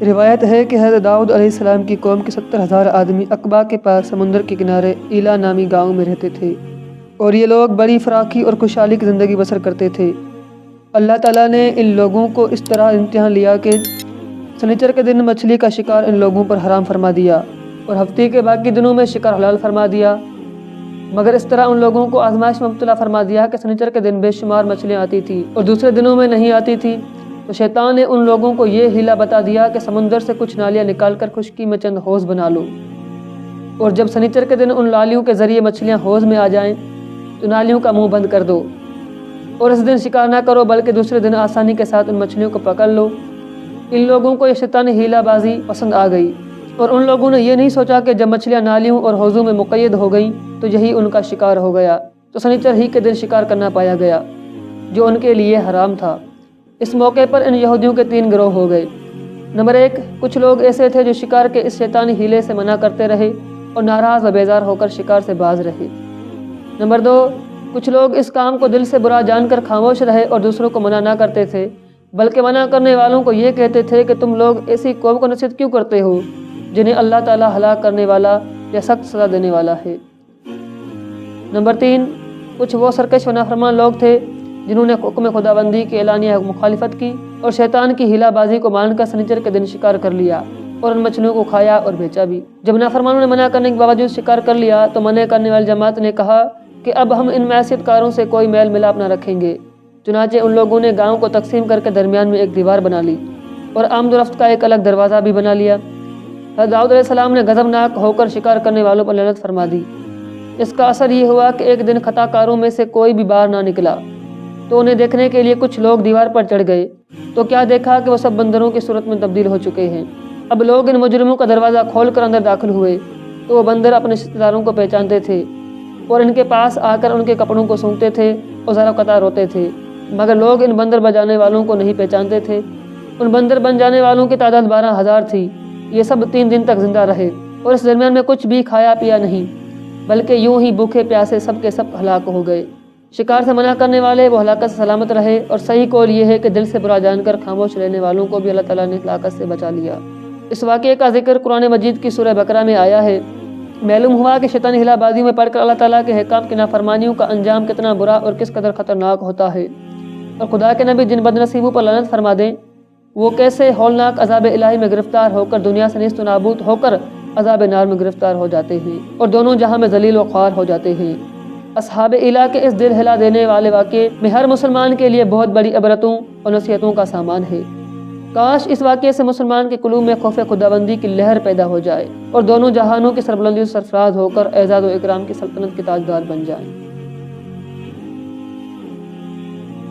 روایت ہے کہ حضرت داؤد علیہ السلام کی قوم کے 70,000 آدمی عقبہ کے پاس سمندر کے کنارے ایلا نامی گاؤں میں رہتے تھے، اور یہ لوگ بڑی فراخی اور خوشحالی کی زندگی بسر کرتے تھے۔ اللہ تعالیٰ نے ان لوگوں کو اس طرح امتحان لیا کہ سنیچر کے دن مچھلی کا شکار ان لوگوں پر حرام فرما دیا اور ہفتے کے باقی دنوں میں شکار حلال فرما دیا، مگر اس طرح ان لوگوں کو آزمائش میں مبتلا فرما دیا کہ سنیچر کے دن بے شمار مچھلیاں آتی تھیں اور دوسرے دنوں میں نہیں آتی تھیں۔ تو شیطان نے ان لوگوں کو یہ ہیلا بتا دیا کہ سمندر سے کچھ نالیاں نکال کر خشکی میں چند حوض بنا لو، اور جب سنیچر کے دن ان نالیوں کے ذریعے مچھلیاں حوض میں آ جائیں تو نالیوں کا منہ بند کر دو، اور اس دن شکار نہ کرو بلکہ دوسرے دن آسانی کے ساتھ ان مچھلیوں کو پکڑ لو۔ ان لوگوں کو یہ شیطانی ہیلا بازی پسند آ گئی، اور ان لوگوں نے یہ نہیں سوچا کہ جب مچھلیاں نالیوں اور حوضوں میں مقید ہو گئیں تو یہی ان کا شکار ہو گیا، تو سنیچر ہی کے دن شکار کرنا پایا گیا جو ان کے لیے حرام تھا۔ اس موقع پر ان یہودیوں کے 3 گروہ ہو گئے۔ نمبر 1، کچھ لوگ ایسے تھے جو شکار کے اس شیطانی ہیلے سے منع کرتے رہے اور ناراض و بیزار ہو کر شکار سے باز رہے۔ نمبر 2، کچھ لوگ اس کام کو دل سے برا جان کر خاموش رہے اور دوسروں کو منع نہ کرتے تھے، بلکہ منع کرنے والوں کو یہ کہتے تھے کہ تم لوگ ایسی قوم کو نصیحت کیوں کرتے ہو جنہیں اللہ تعالیٰ ہلاک کرنے والا یا سخت سزا دینے والا ہے۔ نمبر 3، کچھ وہ سرکش و نافرمان لوگ تھے جنہوں نے حکم خداوندی کی اعلانیہ مخالفت کی اور شیطان کی ہیلا بازی کو مان کر سنیچر کے دن شکار کر لیا اور ان مچھلیوں کو کھایا اور بیچا بھی۔ جب نافرمانوں نے منع کرنے کے باوجود شکار کر لیا تو منع کرنے والی جماعت نے کہا کہ اب ہم ان معصیت کاروں سے کوئی میل ملاپ نہ رکھیں گے۔ چنانچہ ان لوگوں نے گاؤں کو تقسیم کر کے درمیان میں ایک دیوار بنا لی اور آمد و رفت کا ایک الگ دروازہ بھی بنا لیا۔ حضرت داؤد علیہ السلام نے غضبناک ہو کر شکار کرنے والوں پر لعنت فرما دی۔ اس کا اثر یہ ہوا کہ ایک دن خطا کاروں میں سے کوئی بھی باہر نہ نکلا، تو انہیں دیکھنے کے لیے کچھ لوگ دیوار پر چڑھ گئے تو کیا دیکھا کہ وہ سب بندروں کی صورت میں تبدیل ہو چکے ہیں۔ اب لوگ ان مجرموں کا دروازہ کھول کر اندر داخل ہوئے تو وہ بندر اپنے رشتہ داروں کو پہچانتے تھے اور ان کے پاس آ کر ان کے کپڑوں کو سونگتے تھے اور ذرا قطار روتے تھے، مگر لوگ ان بندر بجانے والوں کو نہیں پہچانتے تھے۔ ان بندر بن جانے والوں کی تعداد 12,000 تھی۔ یہ سب 3 دن تک زندہ رہے اور اس درمیان میں کچھ بھی کھایا پیا نہیں، بلکہ یوں ہی بھوکے پیاسے سب کے سب ہلاک ہو گئے۔ شکار سے منع کرنے والے وہ ہلاکت سے سلامت رہے، اور صحیح قول یہ ہے کہ دل سے برا جان کر خاموش رہنے والوں کو بھی اللہ تعالیٰ نے ہلاکت سے بچا لیا۔ اس واقعے کا ذکر قرآن مجید کی سورہ بقرہ میں آیا ہے۔ معلوم ہوا کہ شیطانی ہلا بازی میں پڑھ کر اللہ تعالیٰ کے حکام کی نافرمانیوں کا انجام کتنا برا اور کس قدر خطرناک ہوتا ہے، اور خدا کے نبی جن بدنصیبوں پر لعنت فرما دیں وہ کیسے ہولناک عذاب الہی میں گرفتار ہو کر دنیا سے نیست و نابود ہو کر عذاب نار میں گرفتار ہو جاتے ہیں اور دونوں جہاں میں ذلیل و خوار ہو جاتے ہیں۔ اصحاب ایلا کے اس دل ہلا دینے والے واقعے میں ہر مسلمان کے لیے بہت بڑی عبرتوں اور نصیحتوں کا سامان ہے۔ کاش اس واقعے سے مسلمان کے قلوب میں خوف خداوندی کی لہر پیدا ہو جائے اور دونوں جہانوں کی سربلندی و سرفراز ہو کر اعزاز و اکرام کی سلطنت کے تاجدار بن جائیں۔